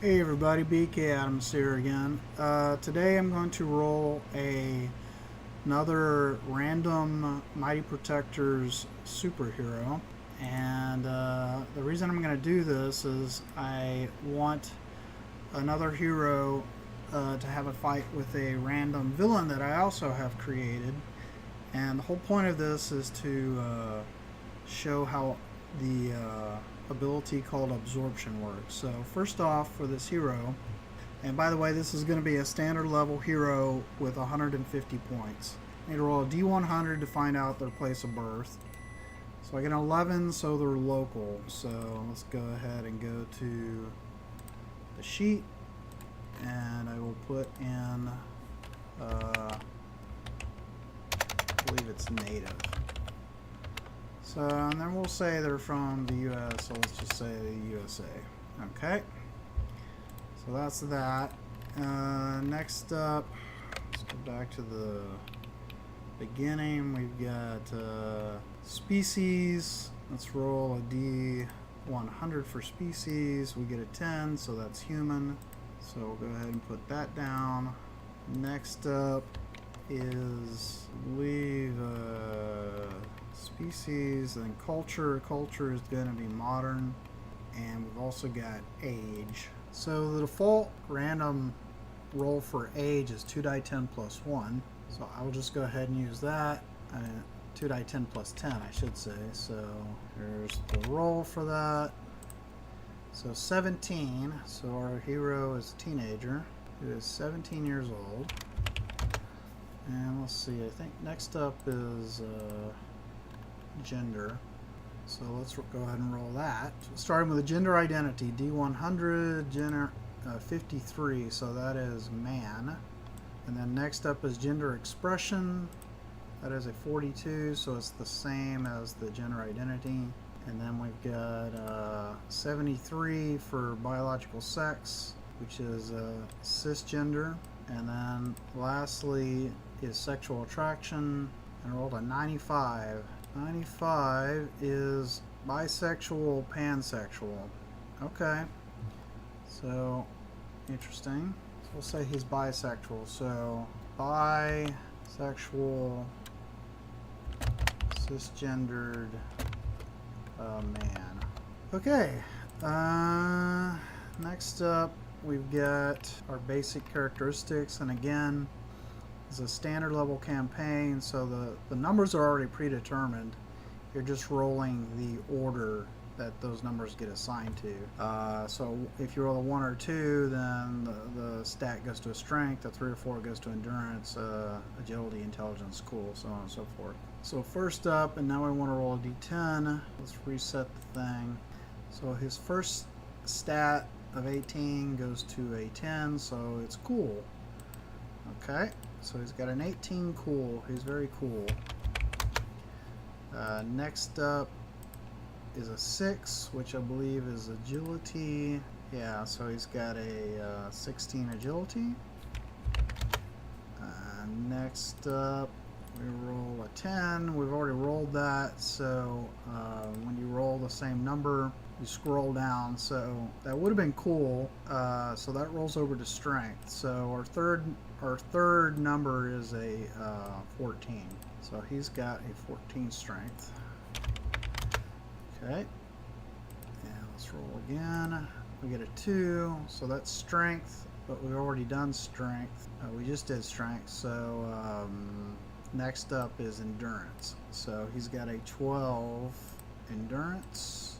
Hey everybody, BK Adams here again. Today I'm going to roll another random Mighty Protectors superhero. And the reason I'm going to do this is I want another hero to have a fight with a random villain that I also have created. And the whole point of this is to show how the ability called absorption works. So first off, for this hero, and by the way, this is going to be a standard level hero with 150 points. I need to roll a D100 to find out their place of birth. So I get an 11, so they're local. So let's go ahead and go to the sheet, and I will put in, I believe it's native. So, and then we'll say they're from the US, so let's just say the USA. Okay. So that's that. Next up, let's go back to the beginning. We've got species. Let's roll a D100 for species. We get a 10, so that's human. So we'll go ahead and put that down. Next up is, I believe, species, and culture. Culture is going to be modern, and we've also got age. So the default random roll for age is 2 die 10 plus 1. So I will just go ahead and use that. 2 die 10 plus 10, I should say. So here's the roll for that. So 17. So our hero is a teenager who is 17 years old. And let's see, I think next up is gender. So let's go ahead and roll that. So starting with a gender identity, D100, gender 53, so that is man. And then next up is gender expression. That is a 42, so it's the same as the gender identity. And then we've got 73 for biological sex, which is cisgender. And then lastly is sexual attraction, and rolled a 95. 95 is bisexual, pansexual. Okay. So, interesting. So we'll say he's bisexual. So, bisexual, cisgendered man. Okay. Next up, we've got our basic characteristics, and again, it's a standard level campaign, so the numbers are already predetermined. You're just rolling the order that those numbers get assigned to. So if you roll a 1 or 2, then the stat goes to a strength, a 3 or 4 goes to endurance, agility, intelligence, cool, so on and so forth. So first up, and now I want to roll a d10. Let's reset the thing. So his first stat of 18 goes to a 10, so it's cool. Okay. So he's got an 18 cool. He's very cool. Next up is a 6, which I believe is agility. Yeah, so he's got a 16 agility. Next up, we roll a 10. We've already rolled that, so when you roll the same number, you scroll down. So that would have been cool. So that rolls over to strength. So our third number is a 14. So he's got a 14 strength. Okay. And let's roll again. We get a 2. So that's strength, but we've already done strength. We just did strength. So next up is endurance. So he's got a 12 endurance.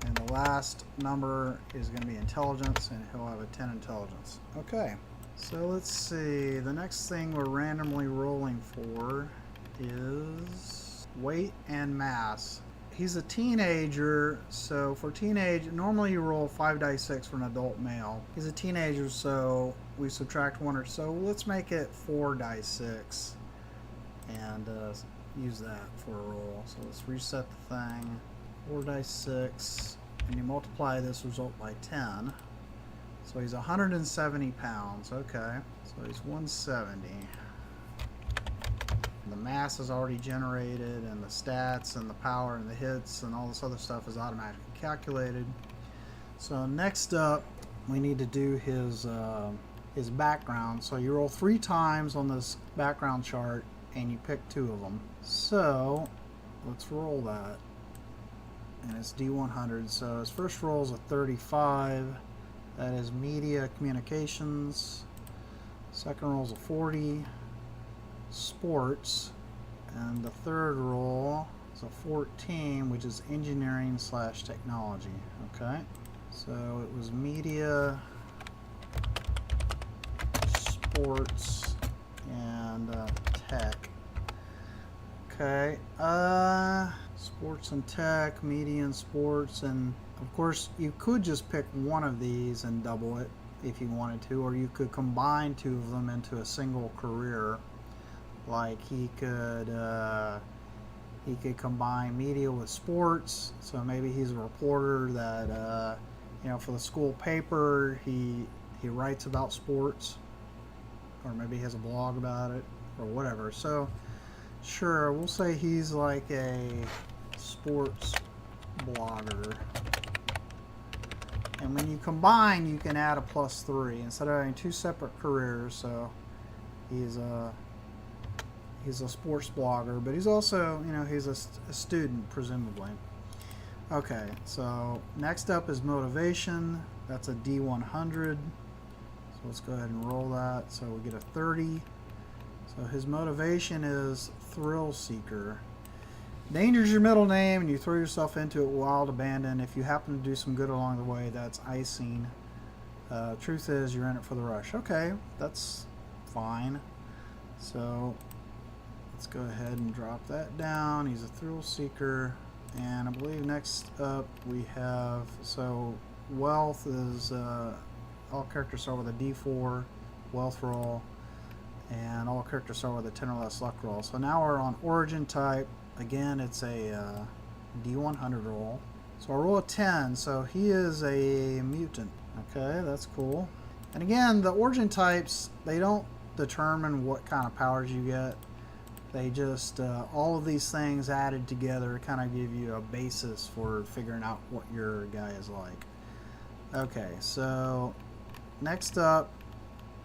And the last number is going to be intelligence, and he'll have a 10 intelligence. Okay. So let's see, the next thing we're randomly rolling for is weight and mass. He's a teenager, so for teenage, normally you roll 5 dice 6 for an adult male. He's a teenager, so we subtract 1 or so. Let's make it 4 dice 6 and use that for a roll. So let's reset the thing. 4 dice 6, and you multiply this result by 10. So he's 170 pounds. Okay. So he's 170. The mass is already generated, and the stats and the power and the hits and all this other stuff is automatically calculated. So next up, we need to do his background. So you roll 3 times on this background chart and you pick 2 of them. So let's roll that. And it's D100. So his first roll is a 35. That is media communications. Second roll is a 40. Sports. And the third roll is a 14, which is engineering / technology. Okay. So it was media, sports, and tech. Okay. Sports and tech, media and sports, and of course you could just pick one of these and double it if you wanted to, or you could combine 2 of them into a single career. Like he could combine media with sports, so maybe he's a reporter that you know, for the school paper he writes about sports, or maybe he has a blog about it or whatever. So sure, we'll say he's like a sports blogger. And when you combine, you can add a +3 instead of having 2 separate careers. So he's a sports blogger, but he's also, you know, he's a student, presumably. Okay, so next up is motivation. That's a D100. So let's go ahead and roll that. So we get a 30. So his motivation is thrill seeker. Danger's your middle name, and you throw yourself into it wild abandon. If you happen to do some good along the way, that's icing. Truth is, you're in it for the rush. Okay, that's fine. So let's go ahead and drop that down. He's a thrill seeker. And I believe next up we have, so wealth is, all characters start with a D4 wealth roll, and all characters start with a 10 or less luck roll. So now we're on origin type. Again, it's a D100 roll. So I roll a 10, so he is a mutant. Okay, that's cool. And again, the origin types, they don't determine what kind of powers you get. They just, all of these things added together kind of give you a basis for figuring out what your guy is like. Okay, so next up,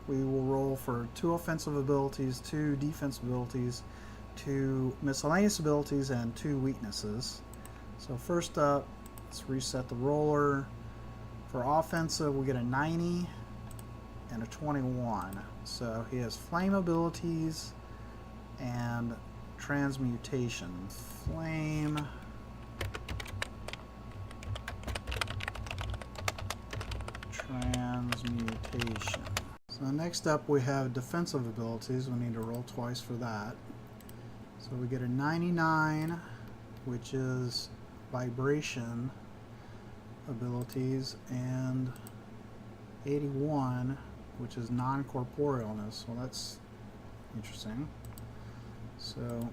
we will roll for 2 offensive abilities, 2 defensive abilities, 2 miscellaneous abilities, and 2 weaknesses. So first up, let's reset the roller. For offensive, we get a 90 and a 21. So he has flame abilities and transmutation. Flame, transmutation. So next up we have defensive abilities. We need to roll twice for that. So we get a 99, which is vibration abilities, and 81, which is non-corporealness. Well, that's interesting. So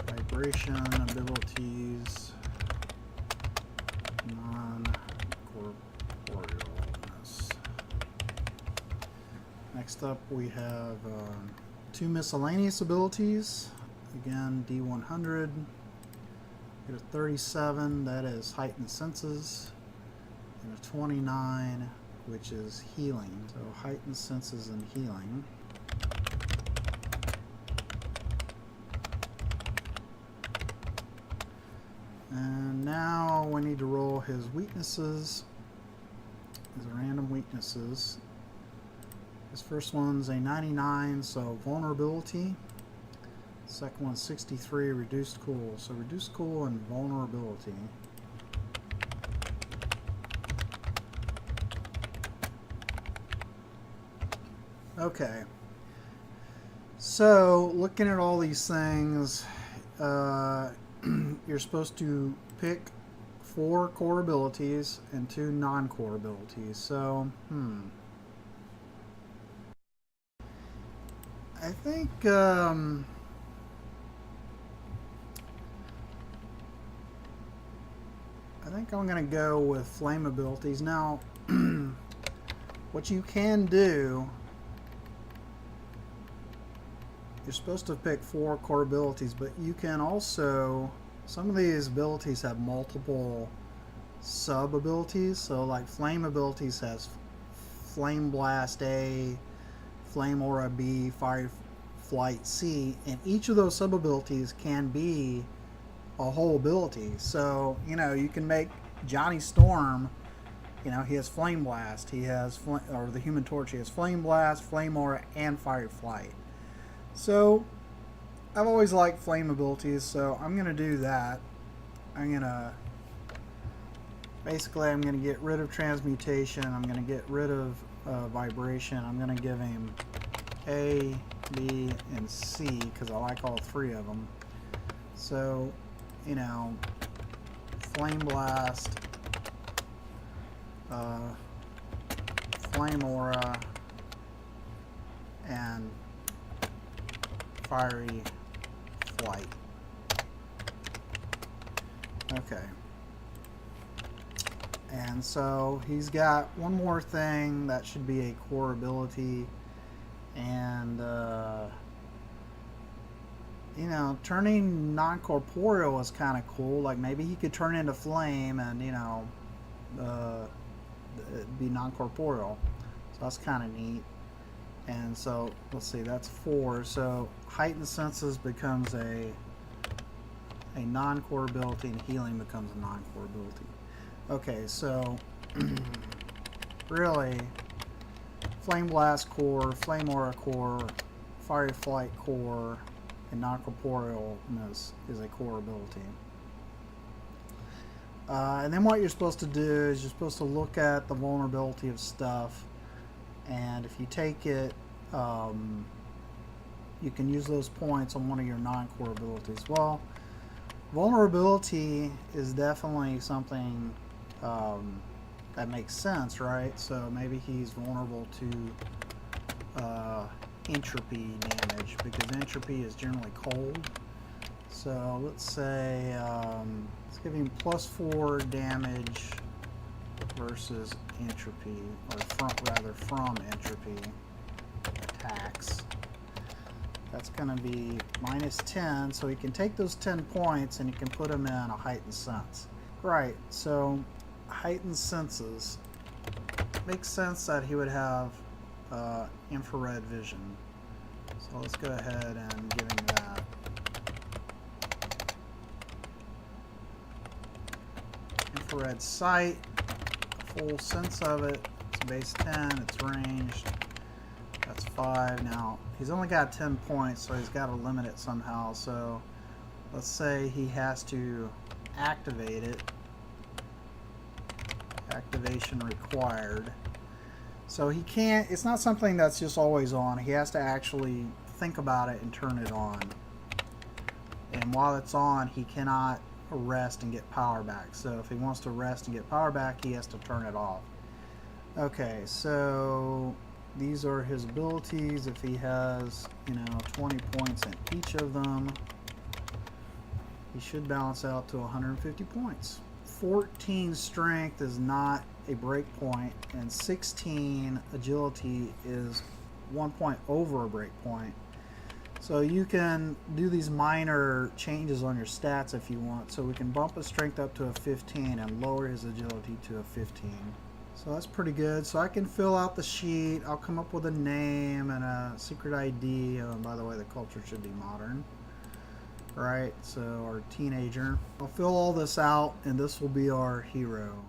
vibration abilities, non-corporealness. Next up we have 2 miscellaneous abilities. Again, D100. Get a 37, that is heightened senses, and a 29, which is healing. So heightened senses and healing. And now we need to roll his weaknesses, his random weaknesses. His first one's a 99, so vulnerability. Second one's 63, reduced cool. So reduced cool and vulnerability. Okay. So looking at all these things, you're supposed to pick 4 core abilities and 2 non-core abilities. So, I think I'm going to go with flame abilities. Now, what you can do, you're supposed to pick 4 core abilities, but you can also, some of these abilities have multiple sub abilities. So like flame abilities has Flame Blast A, Flame Aura B, Fire Flight C, and each of those sub abilities can be a whole ability. So, you know, you can make Johnny Storm, you know, he has Flame Blast, he has, or the Human Torch, he has Flame Blast, Flame Aura, and Fire Flight. So, I've always liked flame abilities, so I'm going to do that. I'm going to, basically, I'm going to get rid of Transmutation, I'm going to get rid of Vibration, I'm going to give him A, B, and C, because I like all three of them. So, you know, Flame Blast, Flame Aura, and Fiery Flight. Okay. And so he's got one more thing that should be a core ability, and you know, turning non-corporeal is kind of cool. Like maybe he could turn into flame and, you know, be non-corporeal. So that's kind of neat. And so let's see, that's 4. So heightened senses becomes a non-core ability, and healing becomes a non-core ability. Okay, so really, Flame Blast core, Flame Aura core, Fiery Flight core, and non-corporealness is a core ability. And then what you're supposed to do is you're supposed to look at the vulnerability of stuff, and if you take it, you can use those points on one of your non-core abilities. Well, vulnerability is definitely something that makes sense, right? So maybe he's vulnerable to entropy damage, because entropy is generally cold. So let's say let's give him +4 damage versus entropy, or from entropy attacks. That's going to be -10, so he can take those 10 points and he can put them in a heightened sense. Right, so heightened senses. Makes sense that he would have infrared vision. So let's go ahead and give him that. Infrared sight, full sense of it. It's base 10, it's ranged. That's 5. Now, he's only got 10 points, so he's got to limit it somehow. So let's say he has to activate it. Activation required. So he can't, it's not something that's just always on. He has to actually think about it and turn it on. And while it's on, he cannot rest and get power back. So if he wants to rest and get power back, he has to turn it off. Okay, so these are his abilities. If he has, you know, 20 points in each of them, he should balance out to 150 points. 14 strength is not a break point, and 16 agility is 1 point over a break point. So you can do these minor changes on your stats if you want. So we can bump his strength up to a 15 and lower his agility to a 15. So that's pretty good. So I can fill out the sheet. I'll come up with a name and a secret ID. Oh, and by the way, the culture should be modern. Right, so our teenager. I'll fill all this out, and this will be our hero.